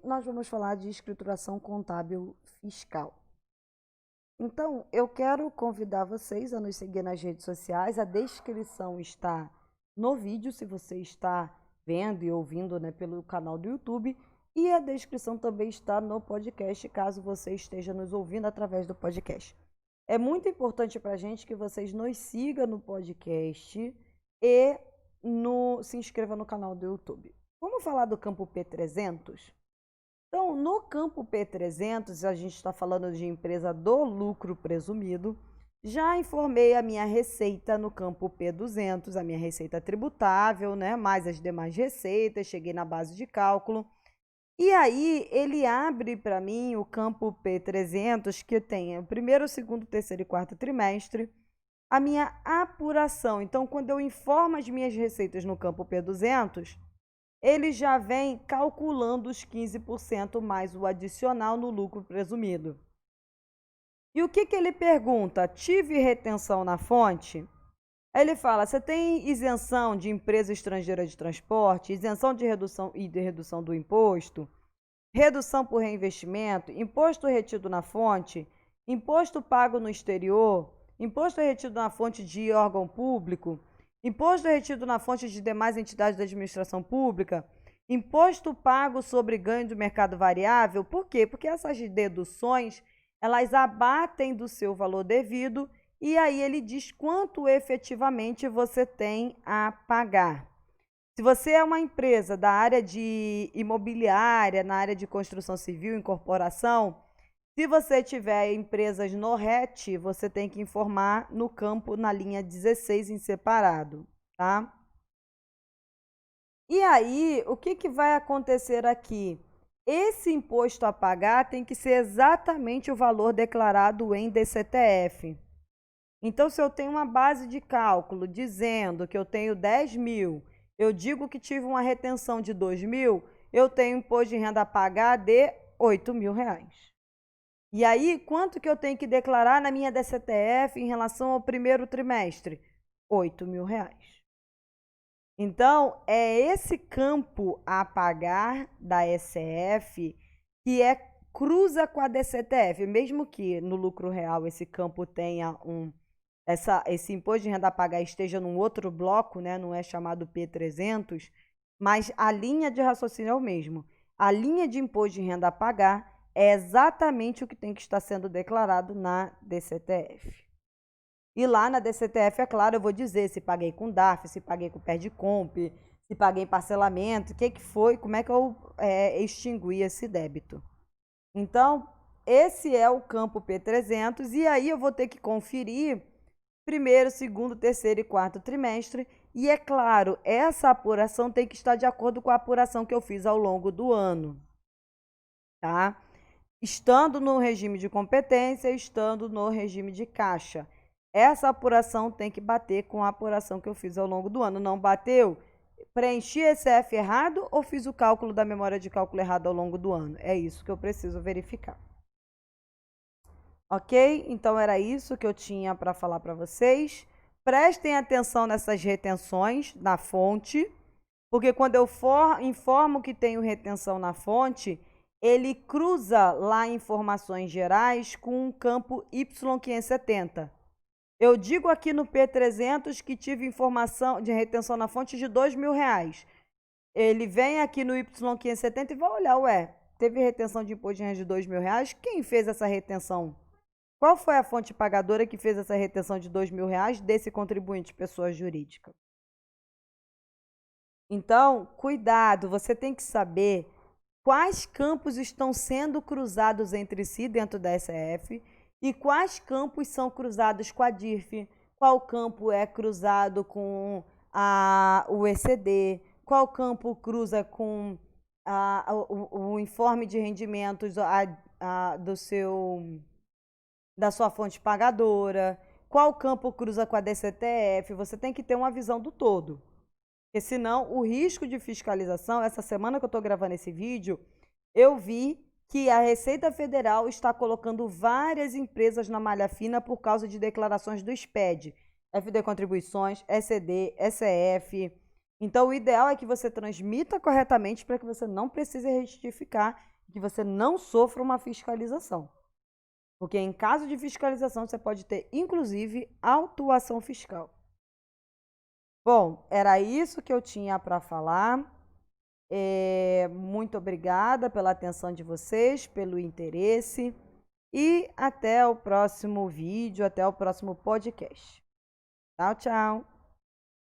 nós vamos falar de escrituração contábil fiscal. Então, eu quero convidar vocês a nos seguir nas redes sociais. A descrição está no vídeo, se você está vendo e ouvindo, né, pelo canal do YouTube. E a descrição também está no podcast, caso você esteja nos ouvindo através do podcast. É muito importante para a gente que vocês nos sigam no podcast e se inscreva no canal do YouTube. Vamos falar do campo P300? Então, no campo P300, a gente está falando de empresa do lucro presumido. Já informei a minha receita no campo P200, a minha receita tributável, né? Mais as demais receitas, cheguei na base de cálculo. E aí, ele abre para mim o campo P300, que tem o primeiro, segundo, terceiro e quarto trimestre, a minha apuração. Então, quando eu informo as minhas receitas no campo P200, ele já vem calculando os 15% mais o adicional no lucro presumido. E o que ele pergunta? Tive retenção na fonte? Aí ele fala, você tem isenção de empresa estrangeira de transporte, isenção de redução do imposto, redução por reinvestimento, imposto retido na fonte, imposto pago no exterior, imposto retido na fonte de órgão público, imposto retido na fonte de demais entidades da administração pública, imposto pago sobre ganho do mercado variável. Por quê? Porque essas deduções, elas abatem do seu valor devido e aí ele diz quanto efetivamente você tem a pagar. Se você é uma empresa da área de imobiliária, na área de construção civil, incorporação, se você tiver empresas no RET, você tem que informar no campo, na linha 16 em separado, tá? E aí, o que vai acontecer aqui? Esse imposto a pagar tem que ser exatamente o valor declarado em DCTF. Então, se eu tenho uma base de cálculo dizendo que eu tenho 10 mil, eu digo que tive uma retenção de 2 mil, eu tenho imposto de renda a pagar de 8 mil reais. E aí, quanto que eu tenho que declarar na minha DCTF em relação ao primeiro trimestre? 8 mil reais. Então, é esse campo a pagar da SF que cruza com a DCTF, mesmo que no lucro real esse campo tenha esse imposto de renda a pagar esteja num outro bloco, né, não é chamado P300, mas a linha de raciocínio é o mesmo. A linha de imposto de renda a pagar é exatamente o que tem que estar sendo declarado na DCTF. E lá na DCTF, é claro, eu vou dizer se paguei com DARF, se paguei com PERDCOMP, se paguei em parcelamento, o que foi, como é que eu extingui esse débito. Então, esse é o campo P300 e aí eu vou ter que conferir primeiro, segundo, terceiro e quarto trimestre. E é claro, essa apuração tem que estar de acordo com a apuração que eu fiz ao longo do ano, tá? Estando no regime de competência, estando no regime de caixa. Essa apuração tem que bater com a apuração que eu fiz ao longo do ano. Não bateu? Preenchi esse F errado ou fiz o cálculo da memória de cálculo errado ao longo do ano? É isso que eu preciso verificar. Ok? Então, era isso que eu tinha para falar para vocês. Prestem atenção nessas retenções na fonte, porque quando eu informo que tenho retenção na fonte, ele cruza lá informações gerais com um campo Y570. Eu digo aqui no P300 que tive informação de retenção na fonte de 2 mil reais. Ele vem aqui no Y570 e vai olhar, ué, teve retenção de imposto de renda de 2 mil reais? Quem fez essa retenção? Qual foi a fonte pagadora que fez essa retenção de 2 mil reais desse contribuinte, pessoa jurídica? Então, cuidado, você tem que saber quais campos estão sendo cruzados entre si dentro da SF e quais campos são cruzados com a DIRF, qual campo é cruzado com o ECD, qual campo cruza com o informe de rendimentos da sua fonte pagadora, qual campo cruza com a DCTF. Você tem que ter uma visão do todo. Porque senão o risco de fiscalização, essa semana que eu estou gravando esse vídeo, eu vi que a Receita Federal está colocando várias empresas na malha fina por causa de declarações do SPED, FD Contribuições, ECD, ECF. Então, o ideal é que você transmita corretamente para que você não precise retificar que você não sofra uma fiscalização. Porque em caso de fiscalização, você pode ter, inclusive, autuação fiscal. Bom, era isso que eu tinha para falar. Muito obrigada pela atenção de vocês, pelo interesse. E até o próximo vídeo, até o próximo podcast. Tchau, tchau.